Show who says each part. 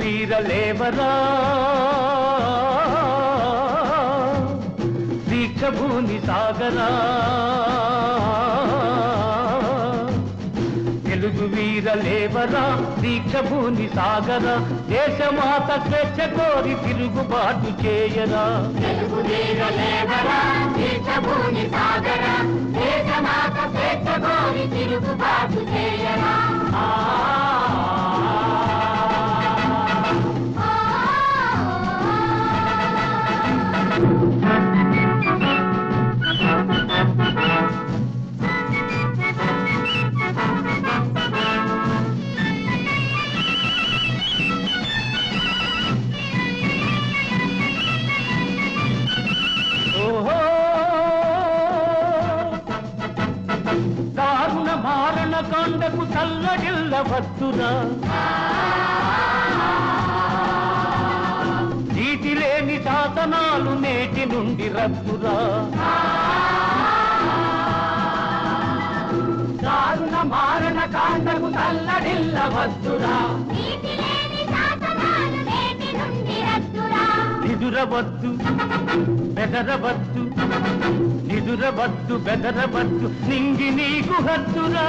Speaker 1: వీరలేవరా దీక్షభూని సాగరా తెలుగు వీరలేవరా దీక్షభూని సాగరా దేశమాత స్వేచ్ఛ కోరి తిరుగుబాటు చేయరా
Speaker 2: తెలుగు వీరలేవరా దీక్షభూని సాగరా దేశమాత స్వేచ్ఛ కోరి తిరుగుబాటు చేయరా
Speaker 1: దారుణ మారణ కాండకు తల్లడిల్లవద్దురా నీటి లేని శాసనాలు నేటి నుండి రద్దురా దారుణ మారణ కాండకు తల్లడిల్లవద్దురా నిదురవద్దు బెదరవద్దు నిదురవద్దు బెదరవద్దు నింగి నీకు హద్దురా